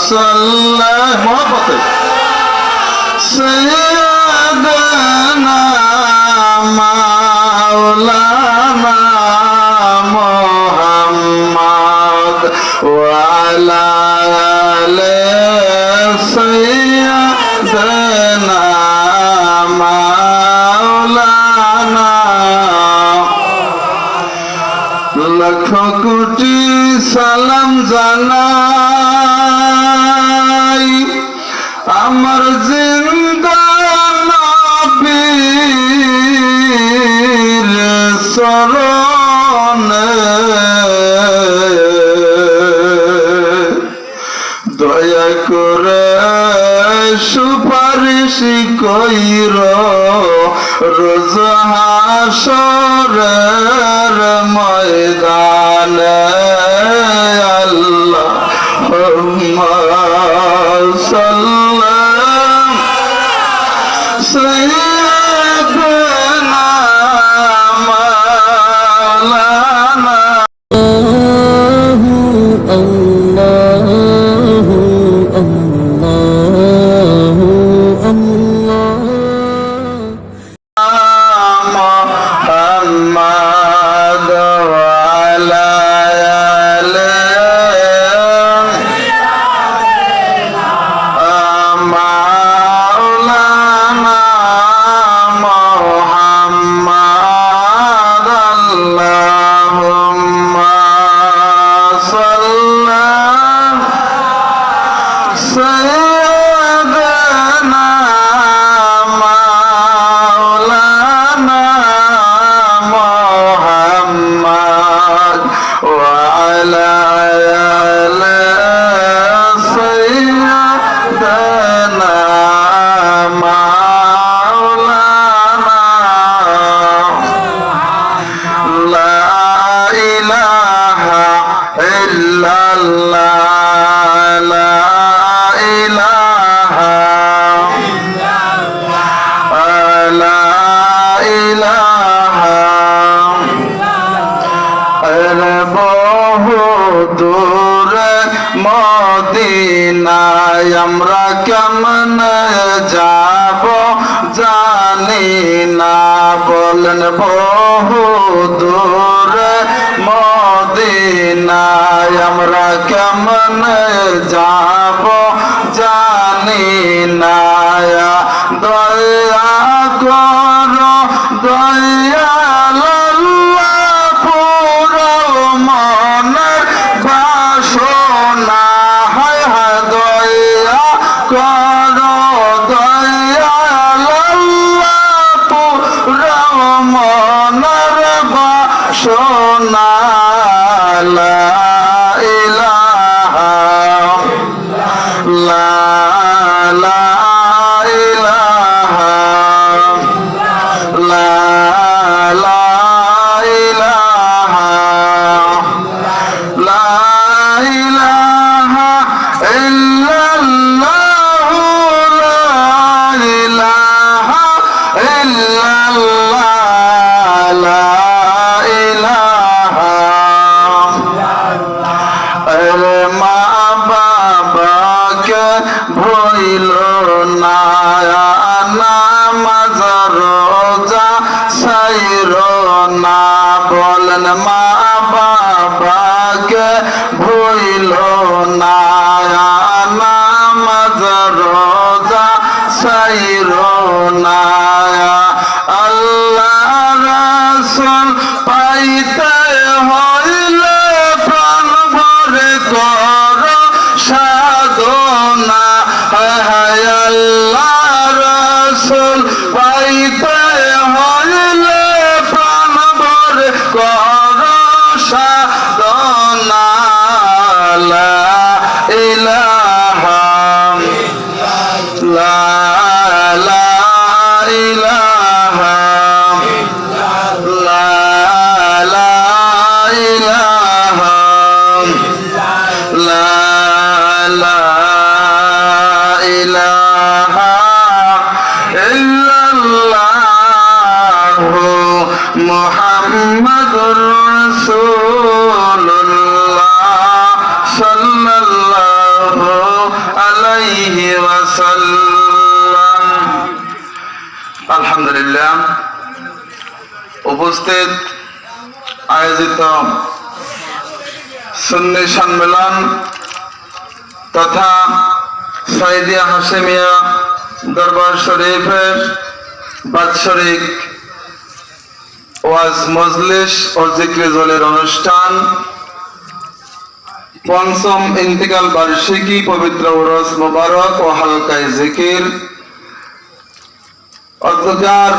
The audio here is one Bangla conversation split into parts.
সাল্লাল্লাহু মহব্বতে সাইয়্যিদানা মাওলানা মুহাম্মদ ওয়া আলা আলি সাইয়্যিদানা মাওলানা লাখ কোটি সালাম জানাই আমার জিন্দা নবীর চরণে দয়া করে সুপারিশ কইর রোজ হাসরের ময়দানে আল্লাহুম্মা সাল্লি সাইয়্যিদানা মাওলানা মদিনায় আমরা কেমন যাব জানি না বলেন বহু দূরে মদিনায় আমরা কেমন যাব জানি না দয়া করো দয়াল সোনা লা ইলাহা লা ইলাহা লা ইলাহা লা ইলাহা ইল্লাল্লাহু লা ইলাহা ইল্লাল্লাহ লা মা বাবাকে ভইল না নামাজ রোজা ছাইর না বলেন মা বাবাকে ভইল না নামাজ রোজা ছাইর না আল্লাহ রাসূল পাইতে হইলে প্রাণ ভরে কর সাধনা হায় আল্লাহ রাসূল পাইতে হইলে প্রাণ ভরে কর আলহামদুলিল্লাহ উপস্থিত আয়োজিত সুন্নি সম্মেলন তথা সাইদিয়া হাশেমিয়া দরবার শরীফের বাৎসরিক ওয়াজ মজলিস ও জিক্রে জলের অনুষ্ঠান পঞ্চম ইন্তিকাল বার্ষিকী পবিত্র উরস মোবারক ও হালকায় জিকির অধ্যকার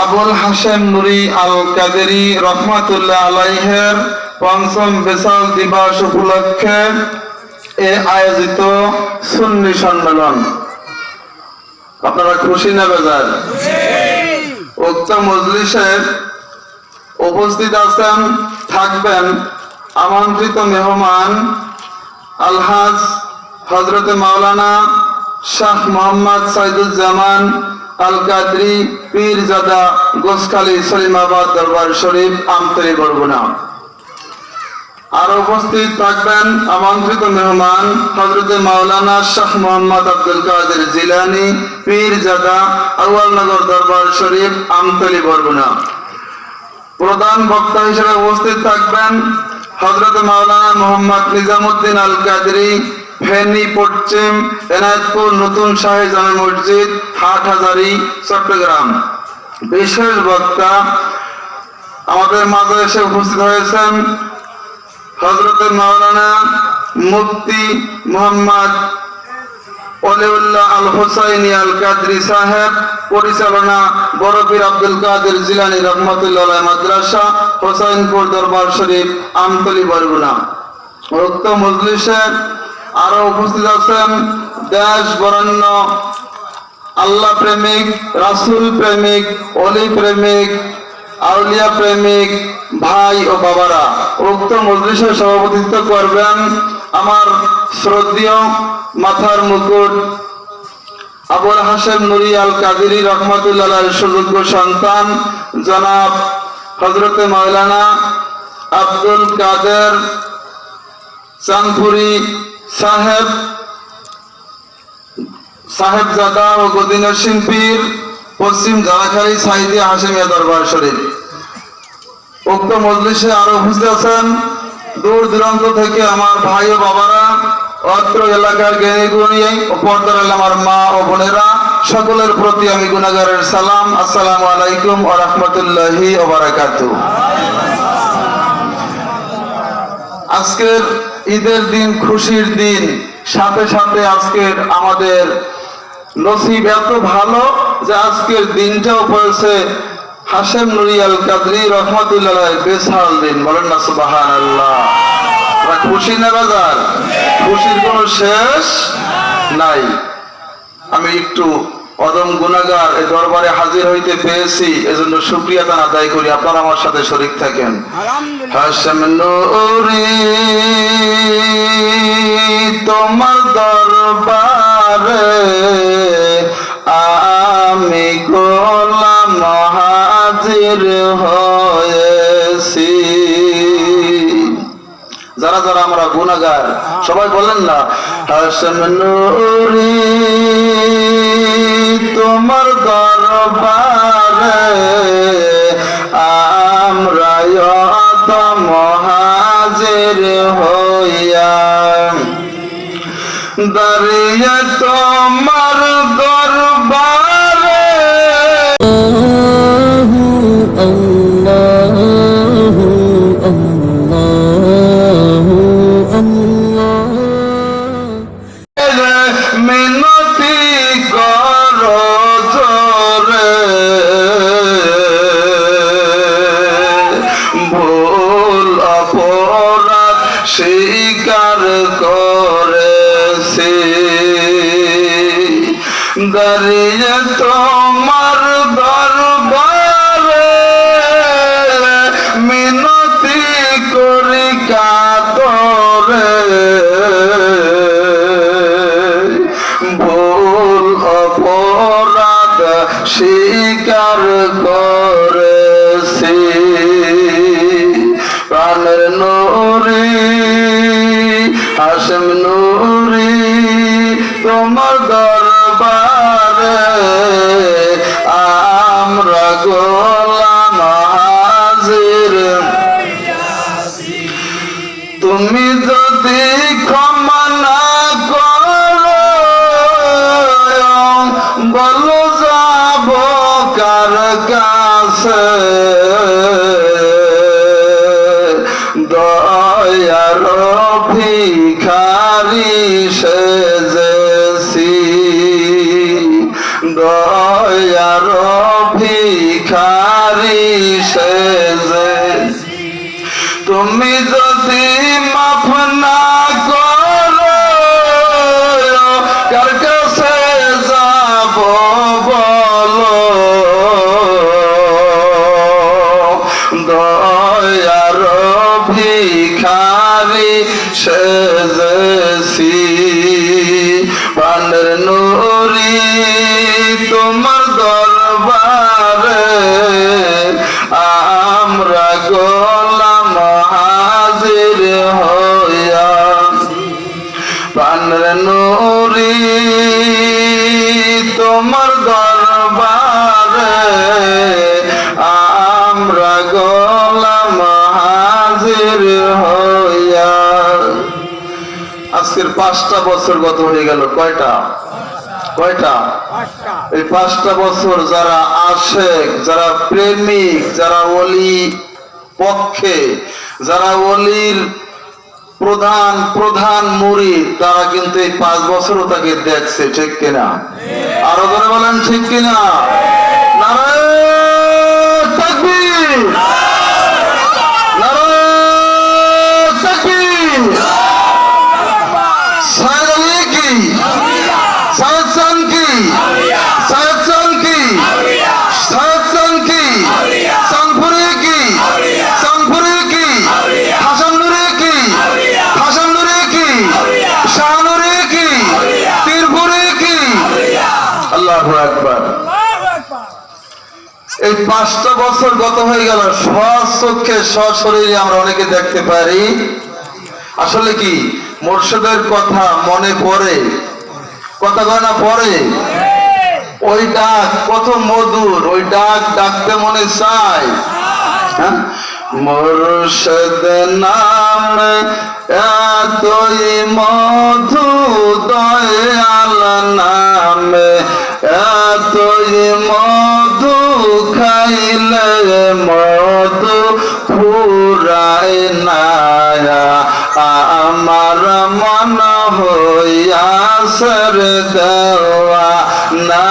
আবুল হাশেম নুরি আল কাদেরি রহমাতুল্লাহ আলাইহের পঞ্চম বিশাল দিবস উপলক্ষে এ আয়োজিত সুন্নি সম্মেলন। আপনারা খুশি না বেজার? উক্ত মজলিসে উপস্থিত আছেন থাকবেন আমন্ত্রিত মেহমান আলহাজ হযরতে মাওলানা শাহ মোহাম্মদ সাইদুজ্জামান আল কাদরি পীরজাদা গোসখালী সলিমাবাদ দরবার শরীফ আমতলী বরগুনা। আর উপস্থিত থাকবেন আমন্ত্রিত মেহমান হযরতে মাওলানা শাহ মোহাম্মদ আব্দুল কাদের জিলানী পীরজাদা আউয়ালনগর দরবার শরীফ আমতলী বরগুনা। প্রধান বক্তা হিসেবে উপস্থিত থাকবেন হযরতে মাওলানা মোহাম্মদ নিজামুদ্দিন আল কাদরি ফেনী পশ্চিম এনায়েতপুর নতুন শাহী জামে মসজিদ হাটহাজারী চট্টগ্রাম। বিশেষ বক্তা আমাদের মাঝে এসে উপস্থিত হয়েছেন হযরতে মাওলানা মুফতি মোহাম্মদ ওলিউল্লাহ আল হুসাইনি আল কাদরি সাহেব, পরিচালনা বড় পীর আব্দুল কাদের জিলানী রহমাতুল্লাহ আলাইহি মাদ্রাসা হোসাইনপুর দরবার শরীফ আমতলী বরগুনা। উক্ত মজলিসে আরো উপস্থিত আছেন দেশ বরেণ্য আল্লাহ প্রেমিক, রাসূল প্রেমিক, ওলি প্রেমিক, আউলিয়া প্রেমিক ভাই ও বাবারা। উক্ত মজলিসে সভাপতিত্ব করবেন আমার শ্রদ্ধেয় মাথার মুকুট আবুল হাশেম নুরি আল কাদেরি রহমাতুল্লাহ আলাইহির সুযোগ্য সন্তান জনাব হযরতে মাওলানা আব্দুল কাদের চাঁদপুরি সাহেবজাদা ও গদিনসীন পীর পশ্চিম ঝাড়খালী সাইদিয়া হাশেমিয়া দরবার শরীফ। উক্ত মজলিসে আরো উপস্থিত আছেন দূর দূরান্ত থেকে আমার ভাই ও বাবারা, অত্র এলাকার জ্ঞানী গুণী ও পর্দার আমার মা ও বোনেরা, সকলের প্রতি আমি গুনাহগারের সালাম। আসসালামু আলাইকুম ওয়া রাহমাতুল্লাহি ওয়া বারাকাতুহু। আজকের ঈদের দিন, খুশির দিন, সাথে সাথে আজকের আমাদের নসিব এত ভালো যে আজকের দিনটাও পড়েছে হাশেম নুরি আল কাদরি রহমাতুল্লাহ আলাইহির বিশাল দিন। বলেন না সুবহানাল্লাহ। খুশি না বাজার? খুশির কোনো শেষ নাই। আমি একটু অদম গুনাহগার এই দরবারে হাজির হইতে পেয়েছি, এজন্য শুকরিয়া দান আদায় করি। আপনারা আমার সাথে শরীক থাকেন। হাশেম নুরি তোমার দরবারে আমি গোলাম হাজির হয়েছি। যারা যারা আমরা গুনাহগার সবাই বলেন না হাশেম নুরি তোমার দরবারে আমরা অদম হাজির হইয়া দাঁড়িয়ে তোমার দরবারে। মিনতি করো জোরে ভুল অপরাধ স্বীকার করেছি, দাঁড়িয়ে তোমার দরবারে মিনতি করি কাতরে ভুল অপরাধ স্বীকার করেছি। প্রাণের নুরি হাশেম নুরি তোমার দরবারে দয়ার ভিখারি সেজেছি, দয়ার ভিখারি সেজেছি। তুমি যদি মাফ না করো কার কাছে যাব বলো, দয়ার ভিখারি সেজেছি। প্রাণের নূরি তোমার দরবারে আমরা গোলাম হাজির হইয়া, প্রাণের নূরি তোমার দরবারে আমরা গোলাম হাজির হইয়া। আজকের 5টা বছর গত হয়ে গেল। কয়টা? এই 5টা বছর যারা আশেক, যারা প্রেমিক, যারা ওলি পক্ষে, যারা ওলির প্রধান মুরিদ, তারা কিন্তু এই 5 বছরও তাকে দেখছে, ঠিক কিনা? আরো ধরে বলেন ঠিক কিনা? নারায়ে তাকবীর, নারায়ে তাকবীর। সাইদ আলী কি? সাইদ চান কি? সাইদ চান কি? সাইদ চান কি? চাঁদপুরে কি? চাঁদপুরে কি? হাসান নুরে কি? হাসান নুরে কি? শাহনুরে কি? পীরপুরে কি? আল্লাহু আকবার। এই 5টা বছর গত হয়ে গেল, স্বচক্ষে সশরীরে আমরা অনেকে দেখতে পারি। আসলে কি মুর্শিদের কথা মনে পড়ে? কথা কয় না পড়ে? ওই ডাক কত মধুর, ওই ডাক ডাকতে মনে চায়। হ্যাঁ, মুর্শিদ নাম এতই মধু, দয়াল নাম এতই মধু, খাইলে মধু ফুরায় না। আমার মন হইয়াছে দেওয়া না,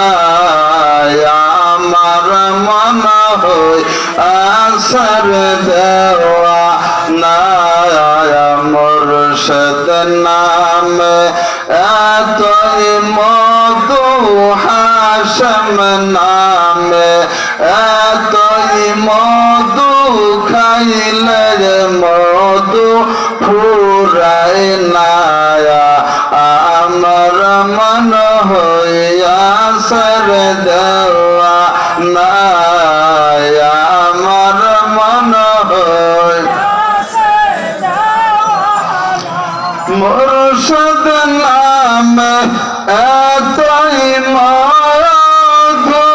আমার মন হইয়াছে দেওয়া না। মুর্শিদ নাম এতই মধু, হাশম নাম এতই মধু, খাইলে মধু ফুরায় না। আমার মন হইয়াছে দেওয়া না, আমার মন হইয়াছে দেওয়া না। মুর্শিদ নাম এতই মধু,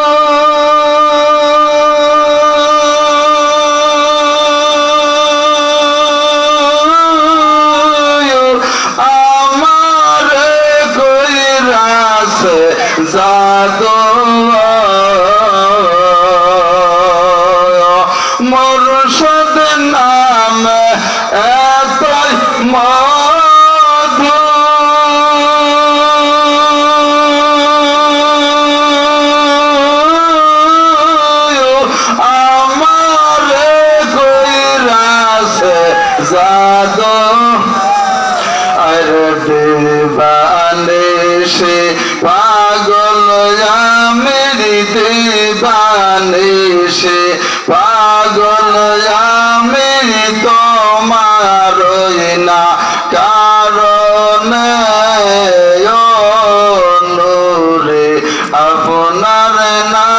আমারে কইরাছে জাদু। মুর্শিদ নাম এতই মধু, আমারে কইরাছে জাদু। আরে দিবানিশি পাগল আমি, দিবানিশি পাগল আমি, তোমার না কারণে নূরে আপনার না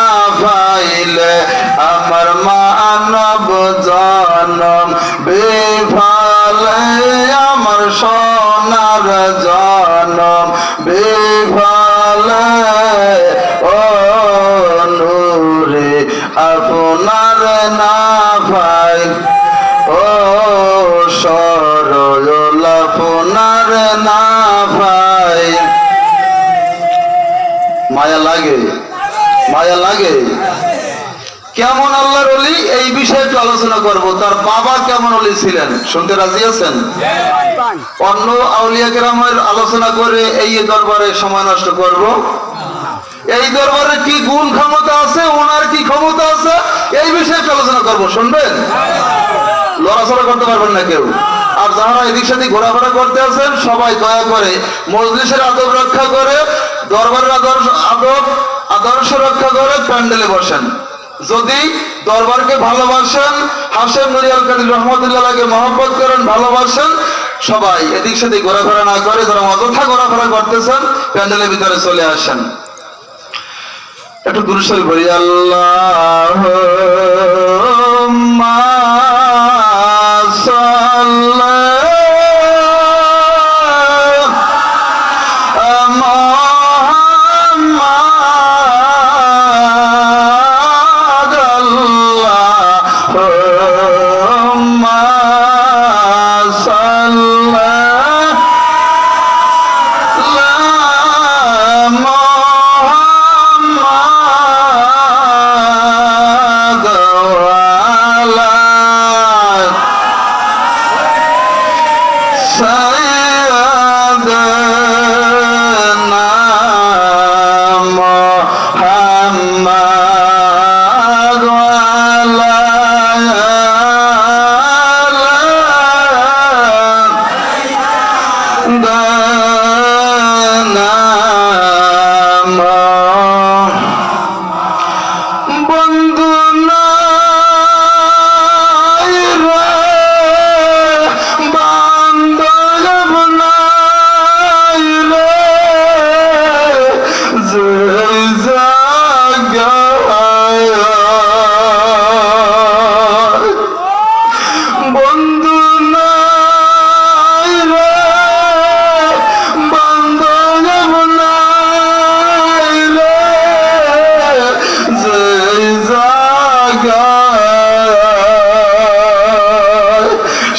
পাইলে আমার মানব জনম বিফলে, আমার সোনার জনম বিফলে। ও নূরে আপনার না পাই, ও সরল আপনার না পাই। মায়া লাগে, মায়া লাগে। কেমন আল্লাহর ওলি এই বিষয়ে একটু আলোচনা করব। তার বাবা কেমন ওলি ছিলেন, শুনতে রাজি আছেন? অন্য আউলিয়া কেরামের আলোচনা করে এই দরবারে সময় নষ্ট করব? এই দরবারে কি গুণ ক্ষমতা আছে, ওনার কি ক্ষমতা আছে, এই বিষয়ে একটু আলোচনা করব। শুনবেন? লড়াচড়া করতে পারবেন না কেউ। আর যারা এদিক সেদিক ঘোরাফেরা করতে আছেন সবাই দয়া করে মজলিসের আদব রক্ষা করে, দরবারের আদর্শ রক্ষা করে প্যান্ডেলে বসেন। যদি দরবারকে ভালোবাসেন, হাশেম নুরি আল কাদির রহমতুল্লাহকে মহব্বত করেন, ভালোবাসেন, সবাই এদিক সেদিক ঘোরাফেরা না করে যারা অযথা ঘোরাফেরা করতেছেন প্যান্ডেলের ভিতরে চলে আসেন। একটু দুরূদ শরীফ পড়ি। আল্লাহুম্মা সাল্লি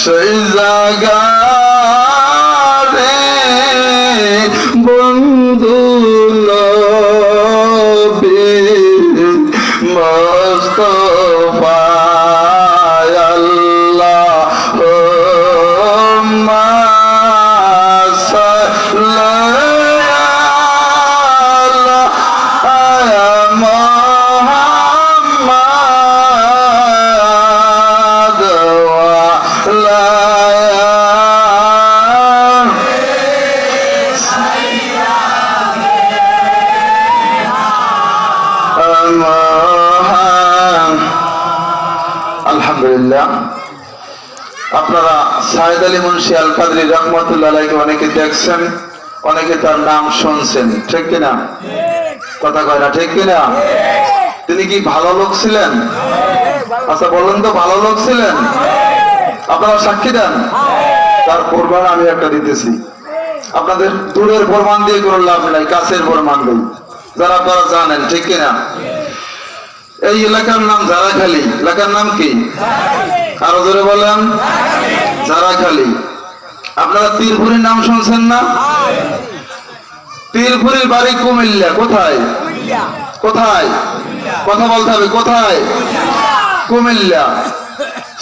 সেই জায়গারে বন্ধু নবী মুস্তাফা আল্লাহুম্মা সাল্লি আলা মুহাম্মাদ ওয়া আলা আলহামদুলিল্লাহ। আপনারা সাইদ আলী মুন্সি আল কাদরি রহমতুল্লাহ আলাইহি অনেকে দেখছেন, অনেকে তার নাম শুনছেন, ঠিক কিনা? কথা কয় না, ঠিক কিনা? তিনি কি ভালো লোক ছিলেন? আচ্ছা বলেন তো, ভালো লোক ছিলেন? আপনারা সাক্ষী দেন। তার প্রমাণ আমি একটা দিতেছি। আপনাদের দূরের প্রমাণ দিয়ে কোনো লাভ নাই, কাছের প্রমাণ দিই, যারা আপনারা জানেন, ঠিক কিনা? এই এলাকার নাম ঝাড়াখালী। এলাকার নাম কি? আরো জোরে বলেন। ঝাড়াখালী। আপনারা তীরপুরীর নাম শুনছেন না? তীরপুরীর বাড়ি কুমিল্লা। কোথায়? কোথায়? কথা বলতে হবে। কোথায়? কুমিল্লা।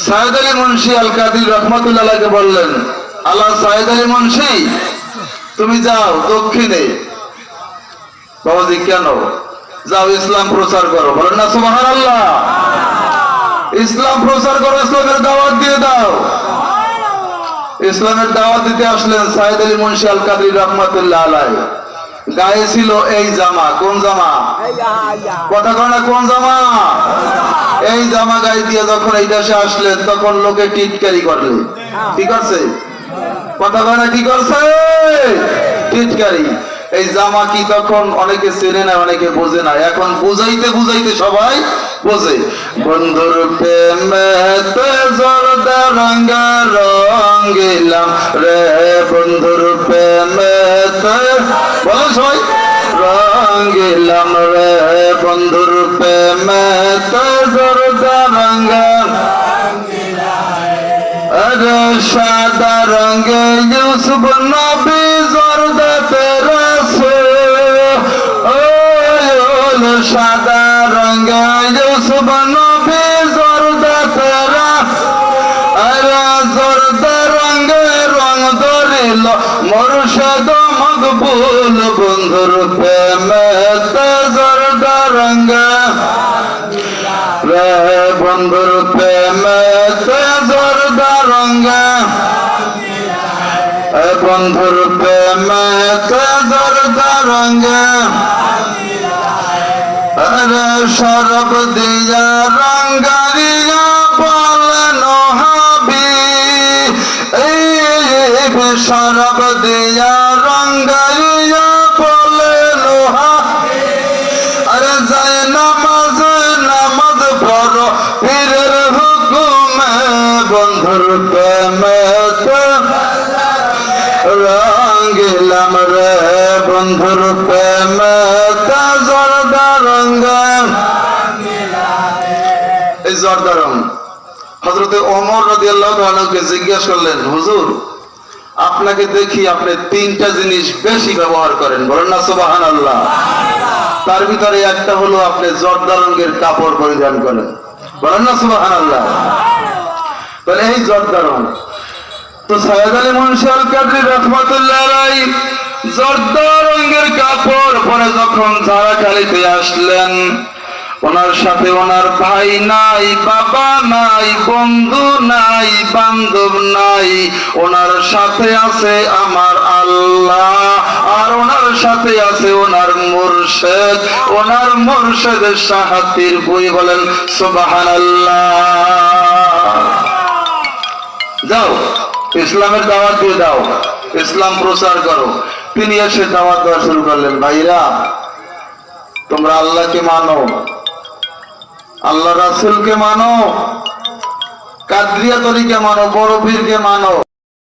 সাইদ আলী মুন্সি আল কাদির রহমতুল্লাহ আলাইহি বললেন, আল্লাহ সাইদ আলী মুন্সি তুমি যাও দক্ষিণে। বাবাজি কেন? যাও ইসলাম প্রচার করো। বলেন না সুবহানাল্লাহ। ইসলাম প্রচার করো, ইসলামের দাওয়াত দিয়ে দাও। ইসলামের দাওয়াত দিতে আসলেন সাইদ আলী মুন্সি আল কাদির রহমতুল্লাহ আলাইহি। গায়ে ছিল এই জামা। কোন জামা? কথা কয় না, কোন জামা? এই জামা গায়ে দিয়ে যখন এই দেশে আসলেন তখন লোকে টিটকারি করলে। কি করছে? কথা কয় না, কি করছে? টিটকারি। এই জামা কি তখন অনেকে চেনে না, অনেকে বোঝে না। এখন বুঝাইতে বুঝাইতে সবাই বোঝে। বন্ধুর প্রেমেতে জর্দা রঙা রঙিলাম রে, বন্ধুর প্রেমেতে বলো সবাই রঙিলাম রে, বন্ধুর প্রেমেতে জর্দা রঙা আরে সাদা রঙে ইউসুফ নবী জর্দা তেরা সাদা रंग यूसुफ नबी जर्दा तेरा अरे जर्दा रंग रंग धरिल मुर्शिद मकबूल बंधुर प्रेमेते जर्दा रंग रे बंधुर प्रेमेते जर्दा रंग बंधुर प्रेमेते जर्दा रंग अरे शरब दिया रंगारिया बोलन हाबी शरब दिया रंगारिया बोलन हाबी अरे जाय नमाज नमाज पढ़ो पीरेर हुकुमे बंधुर प्रेमेते रंगिलाम रे बंधुर प्रेमेते जर्दा रंग এই জর্দা রং হযরতে ওমর রাদিয়াল্লাহু তাআলাকে জিজ্ঞাসা করলেন হুজুর আপনাকে দেখি আপনি তিনটা জিনিস বেশি ব্যবহার করেন বলেন না সুবহানাল্লাহ তার ভিতরে একটা হলো আপনি জর্দা রঙের কাপড় পরিধান করেন বলেন না সুবহানাল্লাহ তাহলে এই জর্দা রং তো সৈয়দ আলী মুন্সি আল কাদরি রাহমাতুল্লাহ আলাইহি জর্দা রঙের কাপড় পরে যখন ঝাড়াখালীতে আসলেন ওনার সাথে ওনার ভাই নাই বাবা নাই বন্ধু নাই বান্ধব নাই ওনার সাথে আছে আমার আল্লাহ আর ওনার সাথে আছে ওনার মুর্শিদের সাহাতির বই বলেন সুবহানাল্লাহ যাও ইসলামের দাওয়াত দিয়ে দাও ইসলাম প্রচার করো তিনি এসে দাওয়াত দেওয়া শুরু করলেন ভাইরা তোমরা আল্লাহকে মানো আল্লাহ রাসূলকে মানো কাদরিয়া তরিকা মানো বড় পীরকে মানো